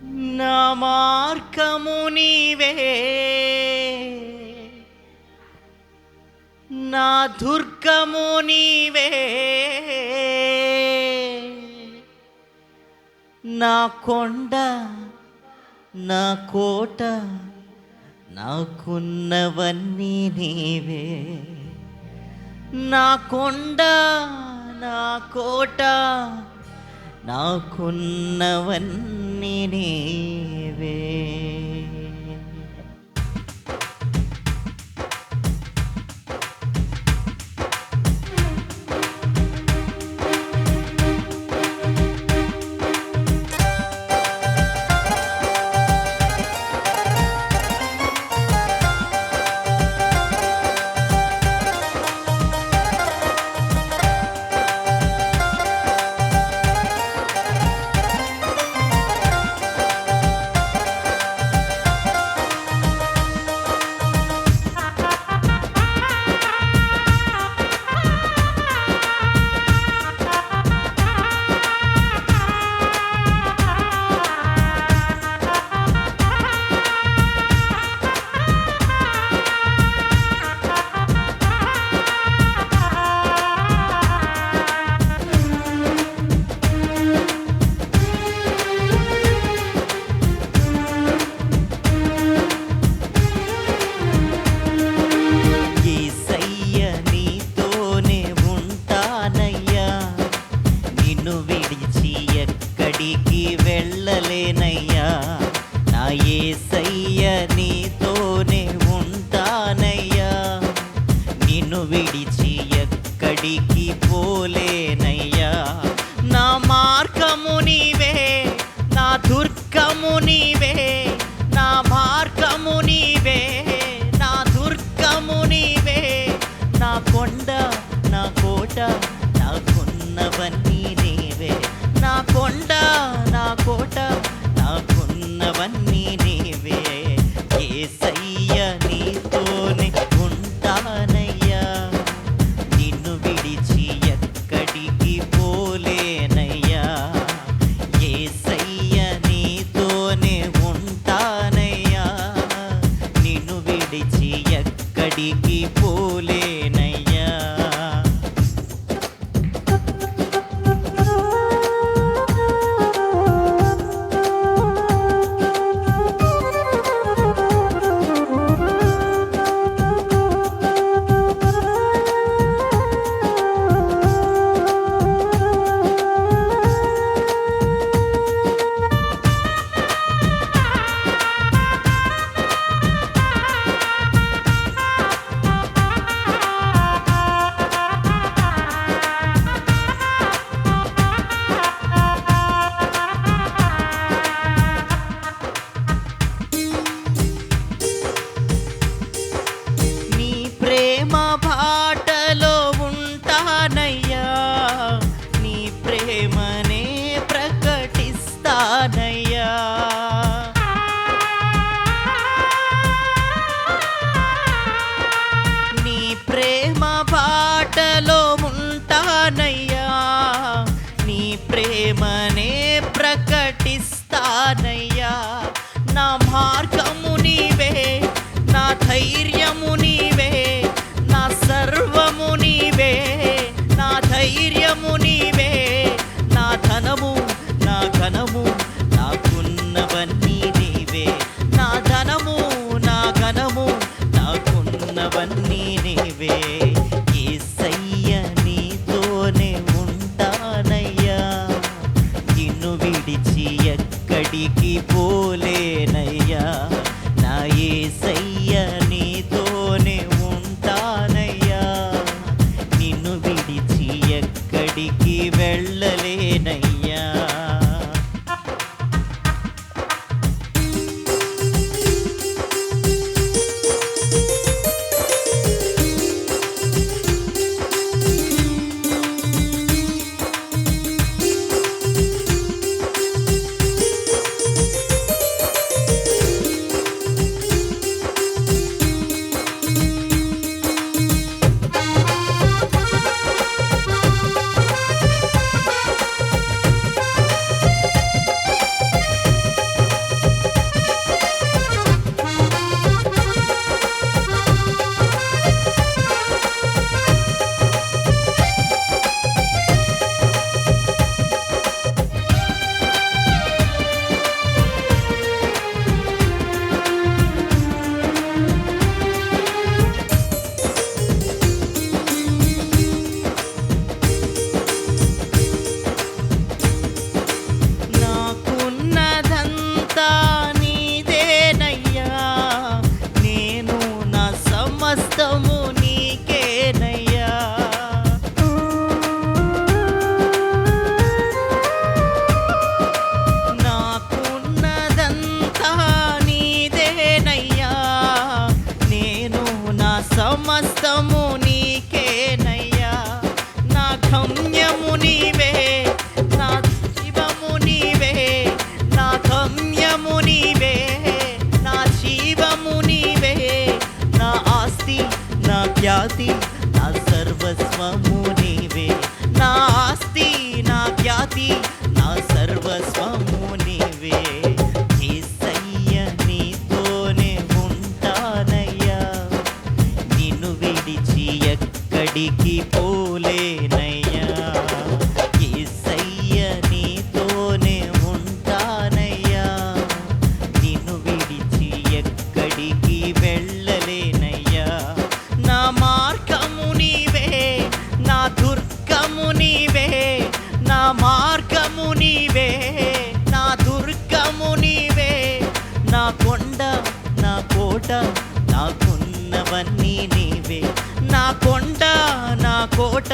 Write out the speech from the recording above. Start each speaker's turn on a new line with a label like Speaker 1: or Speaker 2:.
Speaker 1: నా మార్గము నీవే, నా దుర్గము నీవే, నా కొండ నా కోట, నాకున్నవన్నీ నీవే. నా కొండ నా కోట, నాకున్నవన్నీ నీవే. వెళ్ళలేనయ్యా, నా యేసయ్య నీతోనే ఉంటానయ్యా. నిన్ను విడిచి ఎక్కడికి పోలేనయ్యా. నా మార్గము నీవే, నా దుర్గము నీవే, నా మార్గము నీవే, నా దుర్గము నీవే, నా కొండ నా కోట, నాకున్నవన్నీ నీవే. నా కొండ నా కోట, నాకున్నవన్నీ నీవే. యేసయ్య నీతోనే ఉంటానయ్యా, నిన్ను విడిచి ఎక్కడికి పోలేనయ్యా. యేసయ్య నీతోనే ఉంటానయ్యా, నిన్ను విడిచి ఎక్కడికి పోలేనయ్యా. బాటలో ఉంటానయ్యా, నీ ప్రేమనే ప్రకటిస్తానయ్యా. నీ ప్రేమ బాటలో ఉంటానయ్యా, నీ ప్రేమనే ప్రకటిస్తానయ్యా. నా మార్గము నీవే, నా ధైర్యము నీవే, నా సర్వము నీవే, నా ధైర్యము నీవే, నా ధనము నా ఘనము, నాకున్నవన్నీ నీవే. నా ధనము నా ఘనము, నాకున్నవన్నీ నీవే. యేసయ్య నీతోనే ఉంటానయ్యా, నిన్ను విడిచి ఎక్కడికి పోలేనయ్యా. నా యేసయ్య నీతోనే ఉంటానయ్యా, నిన్ను విడిచి ఎక్కడికి వెళ్ళలేనయ్యా. మార్గము నీవే, నా దుర్గము నీవే, నా కొండ నా కోట, నాకున్నవన్నీ నీవే, నా కొండ నా కోట,